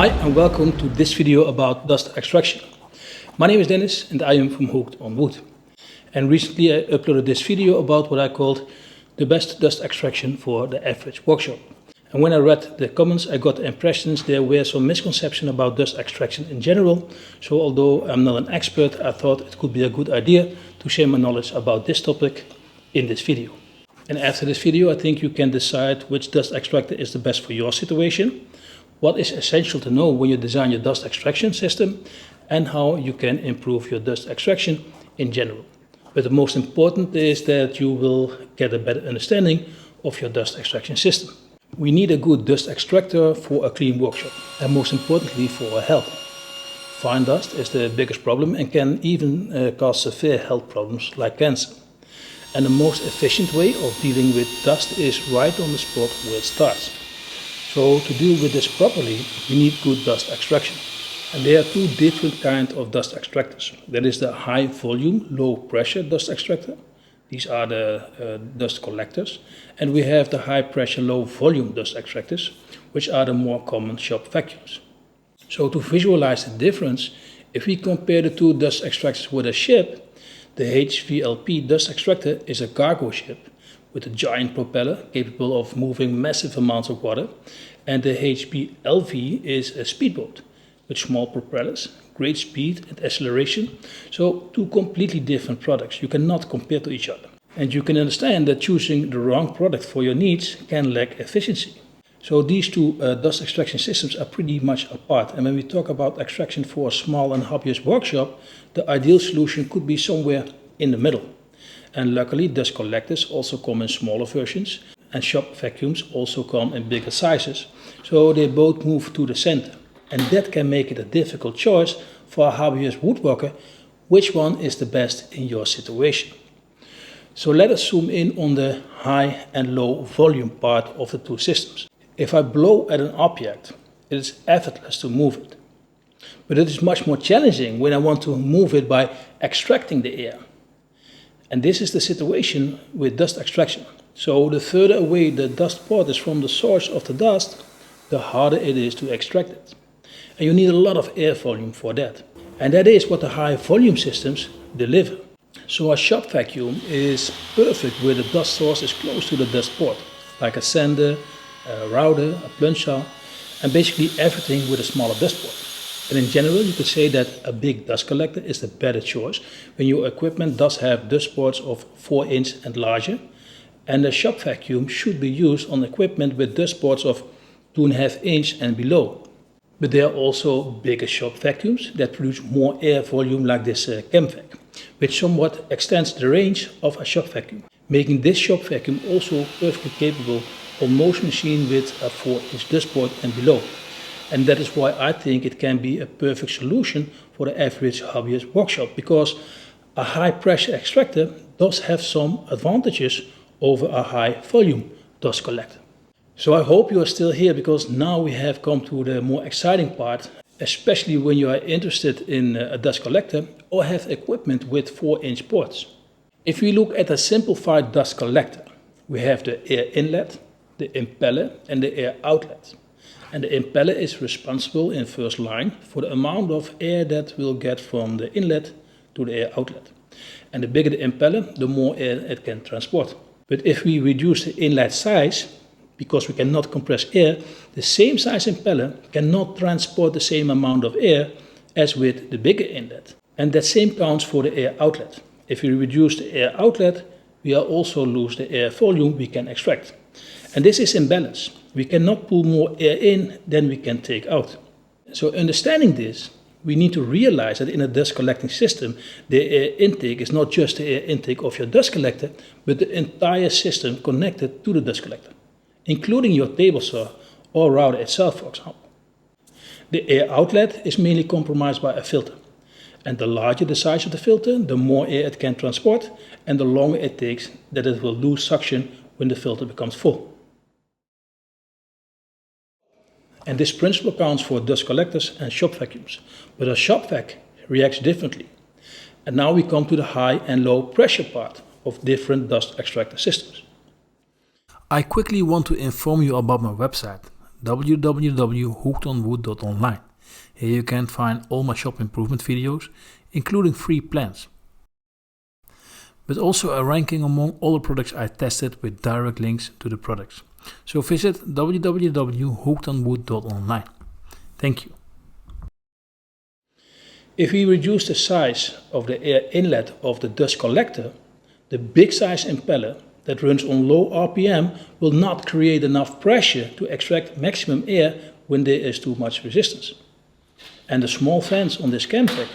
Hi and welcome to this video about dust extraction. My name is Dennis and I am from Hooked on Wood. And recently I uploaded this video about what I called the best dust extraction for the average workshop. And when I read the comments, I got the impressions there were some misconceptions about dust extraction in general. So although I'm not an expert, I thought it could be a good idea to share my knowledge about this topic in this video. And after this video, I think you can decide which dust extractor is the best for your situation, what is essential to know when you design your dust extraction system, and how you can improve your dust extraction in general. But the most important is that you will get a better understanding of your dust extraction system. We need a good dust extractor for a clean workshop, and most importantly for our health. Fine dust is the biggest problem and can even cause severe health problems like cancer. And the most efficient way of dealing with dust is right on the spot where it starts. So to deal with this properly, we need good dust extraction. And there are two different kinds of dust extractors. That is the high volume, low pressure dust extractor. These are the dust collectors. And we have the high pressure, low volume dust extractors, which are the more common shop vacuums. So to visualize the difference, if we compare the two dust extractors with a ship, the HVLP dust extractor is a cargo ship with a giant propeller capable of moving massive amounts of water, and the HPLV is a speedboat with small propellers, great speed and acceleration. So two completely different products you cannot compare to each other. And you can understand that choosing the wrong product for your needs can lack efficiency. So these two dust extraction systems are pretty much apart. And when we talk about extraction for a small and hobbyist workshop, the ideal solution could be somewhere in the middle. And luckily dust collectors also come in smaller versions, and shop vacuums also come in bigger sizes. So they both move to the center. And that can make it a difficult choice for a hobbyist woodworker which one is the best in your situation. So let us zoom in on the high and low volume part of the two systems. If I blow at an object, it is effortless to move it. But it is much more challenging when I want to move it by extracting the air. And this is the situation with dust extraction. So the further away the dust part is from the source of the dust, the harder it is to extract it. And you need a lot of air volume for that. And that is what the high volume systems deliver. So a shop vacuum is perfect where the dust source is close to the dust port, like a sander, a router, a plunge saw, and basically everything with a smaller dust port. And in general, you could say that a big dust collector is the better choice when your equipment does have dust ports of 4 inch and larger. And the shop vacuum should be used on equipment with dust ports of 2.5 inch and below. But there are also bigger shop vacuums that produce more air volume, like this ChemVac, which somewhat extends the range of a shop vacuum, making this shop vacuum also perfectly capable on most machines with a 4 inch dust port and below. And that is why I think it can be a perfect solution for the average hobbyist workshop, because a high pressure extractor does have some advantages over a high volume dust collector. So I hope you are still here, because now we have come to the more exciting part, especially when you are interested in a dust collector or have equipment with 4 inch ports. If we look at a simplified dust collector, we have the air inlet, the impeller and the air outlet. And the impeller is responsible in first line for the amount of air that will get from the inlet to the air outlet. And the bigger the impeller, the more air it can transport. But if we reduce the inlet size, because we cannot compress air, the same size impeller cannot transport the same amount of air as with the bigger inlet. And that same counts for the air outlet. If we reduce the air outlet, we also lose the air volume we can extract. And this is imbalance. We cannot pull more air in than we can take out. So understanding this, we need to realize that in a dust collecting system, the air intake is not just the air intake of your dust collector, but the entire system connected to the dust collector, including your table saw or router itself, for example. The air outlet is mainly comprised by a filter. And the larger the size of the filter, the more air it can transport, and the longer it takes that it will lose suction when the filter becomes full. And this principle counts for dust collectors and shop vacuums. But a shop vac reacts differently. And now we come to the high and low pressure part of different dust extractor systems. I quickly want to inform you about my website, www.hookedonwood.online. Here you can find all my shop improvement videos, including free plans, but also a ranking among all the products I tested with direct links to the products. So visit www.hookedonwood.online. Thank you. If we reduce the size of the air inlet of the dust collector, the big size impeller that runs on low RPM will not create enough pressure to extract maximum air when there is too much resistance. And the small fans on this Kerfmaker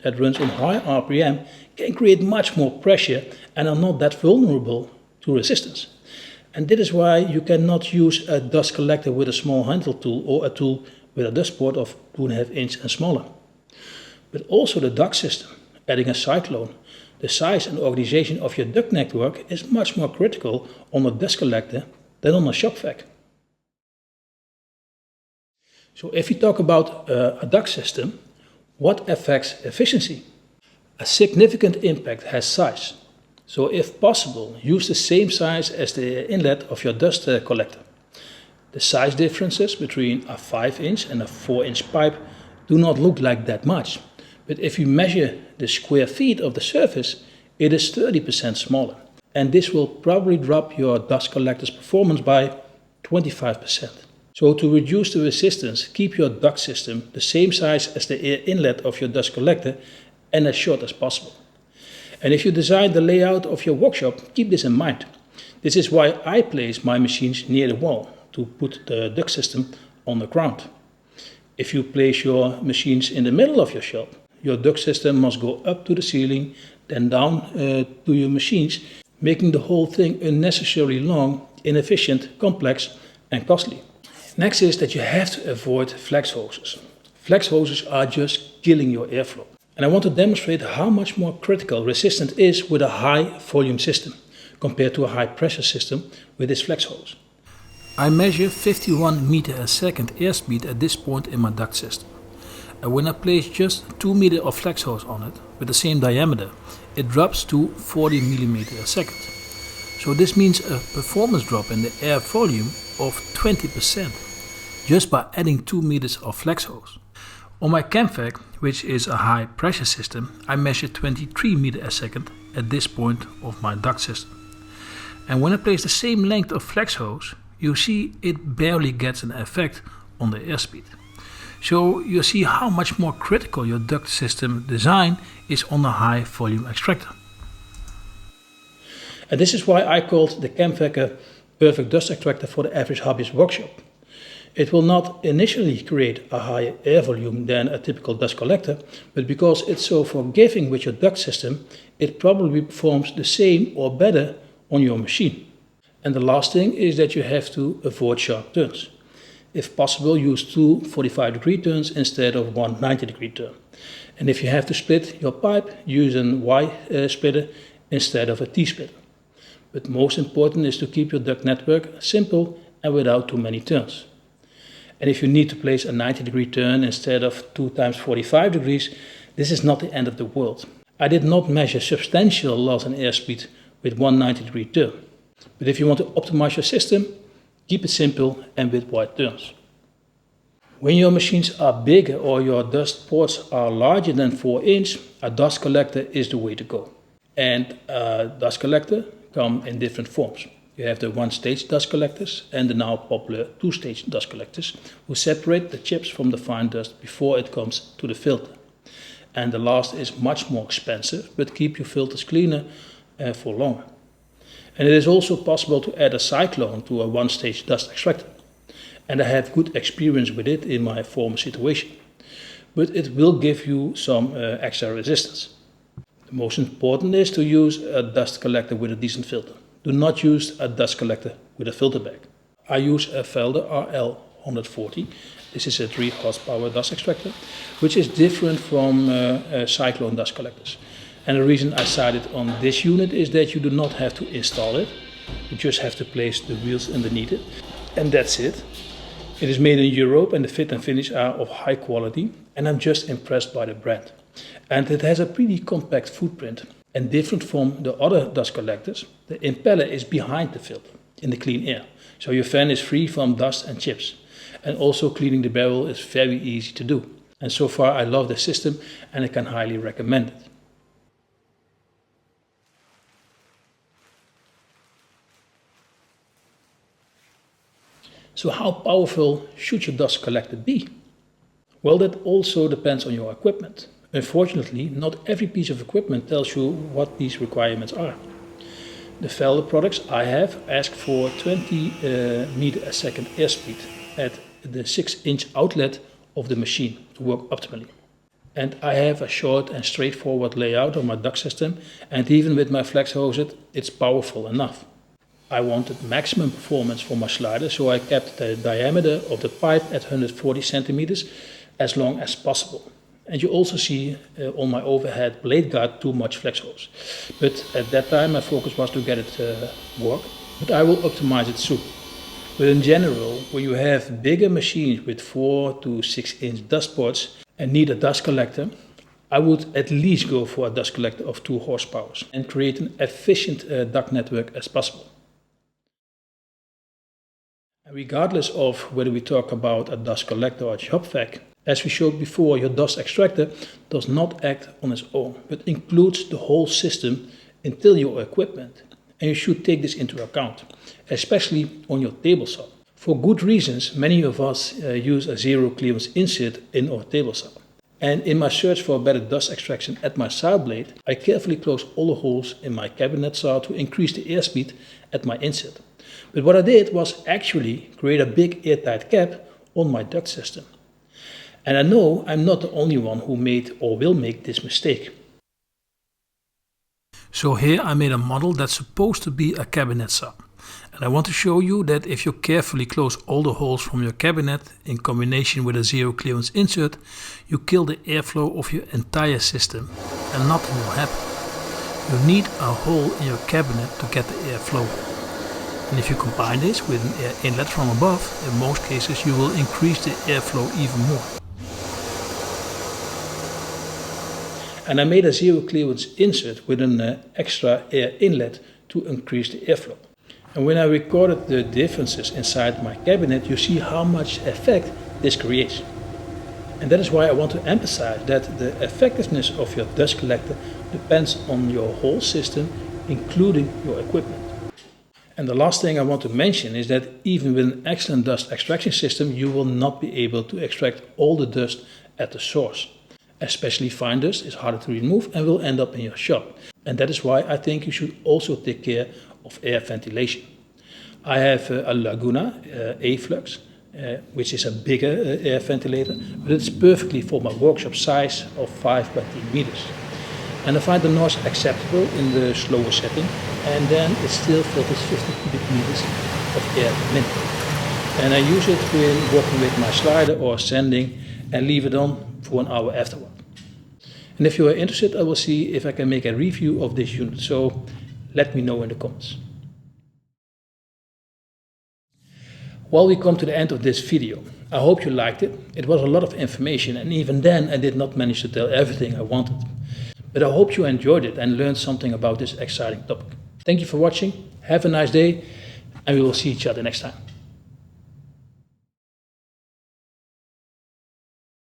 that runs on high RPM can create much more pressure and are not that vulnerable to resistance. And that is why you cannot use a dust collector with a small handle tool or a tool with a dust port of 2.5 inch and smaller. But also the duct system, adding a cyclone. The size and organization of your duct network is much more critical on a dust collector than on a shop vac. So if we talk about a duct system, what affects efficiency? A significant impact has size. So if possible, use the same size as the inlet of your dust collector. The size differences between a 5 inch and a 4 inch pipe do not look like that much. But if you measure the square feet of the surface, it is 30% smaller. And this will probably drop your dust collector's performance by 25%. So to reduce the resistance, keep your duct system the same size as the air inlet of your dust collector and as short as possible. And if you design the layout of your workshop, keep this in mind. This is why I place my machines near the wall to put the duct system on the ground. If you place your machines in the middle of your shop, your duct system must go up to the ceiling, then down to your machines, making the whole thing unnecessarily long, inefficient, complex and costly. Next is that you have to avoid flex hoses. Flex hoses are just killing your airflow. And I want to demonstrate how much more critical resistance is with a high volume system compared to a high pressure system with this flex hose. I measure 51 meters a second airspeed at this point in my duct system. And when I place just 2 meters of flex hose on it with the same diameter, it drops to 40 millimeters a second. So this means a performance drop in the air volume of 20% just by adding 2 meters of flex hose. On my Kerfmaker, which is a high pressure system, I measure 23 meters a second at this point of my duct system. And when I place the same length of flex hose, you see it barely gets an effect on the airspeed. So you see how much more critical your duct system design is on a high volume extractor. And this is why I called the Kerfmaker perfect dust extractor for the average hobbyist workshop. It will not initially create a higher air volume than a typical dust collector, but because it's so forgiving with your duct system, it probably performs the same or better on your machine. And the last thing is that you have to avoid sharp turns. If possible, use 2 45-degree turns instead of 1 90-degree turn. And if you have to split your pipe, use an Y splitter instead of a T splitter. But most important is to keep your duct network simple and without too many turns. And if you need to place a 90-degree turn instead of 2 times 45 degrees, this is not the end of the world. I did not measure substantial loss in airspeed with 1 90-degree turn. But if you want to optimize your system, keep it simple and with wide turns. When your machines are bigger or your dust ports are larger than 4 inch, a dust collector is the way to go. And a dust collector come in different forms. You have the one-stage dust collectors and the now popular two-stage dust collectors who separate the chips from the fine dust before it comes to the filter. And the last is much more expensive but keep your filters cleaner for longer. And it is also possible to add a cyclone to a one-stage dust extractor. And I have good experience with it in my former situation. But it will give you some extra resistance. The most important is to use a dust collector with a decent filter. Do not use a dust collector with a filter bag. I use a Felder RL 140. This is a 3 horsepower dust extractor, which is different from cyclone dust collectors. And the reason I decided on this unit is that you do not have to install it. You just have to place the wheels underneath it. And that's it. It is made in Europe and the fit and finish are of high quality. And I'm just impressed by the brand. And it has a pretty compact footprint. And different from the other dust collectors, the impeller is behind the filter in the clean air. So your fan is free from dust and chips. And also cleaning the barrel is very easy to do. And so far I love the system and I can highly recommend it. So how powerful should your dust collector be? Well, that also depends on your equipment. Unfortunately, not every piece of equipment tells you what these requirements are. The Felder products I have ask for 20 meter a second airspeed at the 6-inch outlet of the machine to work optimally. And I have a short and straightforward layout of my duct system, and even with my flex hose it's powerful enough. I wanted maximum performance for my slider, so I kept the diameter of the pipe at 140 centimeters as long as possible. And you also see on my overhead blade guard too much flex hose. But at that time my focus was to get it work, but I will optimize it soon. But in general, when you have bigger machines with 4 to 6 inch dust ports and need a dust collector, I would at least go for a dust collector of 2 horsepower and create an efficient duct network as possible. And regardless of whether we talk about a dust collector or a job vac, as we showed before, your dust extractor does not act on its own, but includes the whole system until your equipment. And you should take this into account, especially on your table saw. For good reasons, many of us use a zero clearance insert in our table saw. And in my search for better dust extraction at my saw blade, I carefully closed all the holes in my cabinet saw to increase the airspeed at my insert. But what I did was actually create a big airtight cap on my duct system. And I know I'm not the only one who made or will make this mistake. So here I made a model that's supposed to be a cabinet saw. And I want to show you that if you carefully close all the holes from your cabinet in combination with a zero clearance insert, you kill the airflow of your entire system and nothing will happen. You need a hole in your cabinet to get the airflow. And if you combine this with an air inlet from above, in most cases you will increase the airflow even more. And I made a zero clearance insert with an extra air inlet to increase the airflow. And when I recorded the differences inside my cabinet, you see how much effect this creates. And that is why I want to emphasize that the effectiveness of your dust collector depends on your whole system, including your equipment. And the last thing I want to mention is that even with an excellent dust extraction system, you will not be able to extract all the dust at the source. Especially fine dust is harder to remove and will end up in your shop. And that is why I think you should also take care of air ventilation. I have a Laguna A-Flux, which is a bigger air ventilator, but it's perfectly for my workshop size of 5 by 10 meters. And I find the noise acceptable in the slower setting, and then it still filters 50 cubic meters of air per minute. And I use it when working with my slider or sanding and leave it on for an hour afterward. And if you are interested, I will see if I can make a review of this unit, so let me know in the comments. Well, we come to the end of this video. I hope you liked it. It was a lot of information, and even then I did not manage to tell everything I wanted. But I hope you enjoyed it and learned something about this exciting topic. Thank you for watching, have a nice day, and we will see each other next time.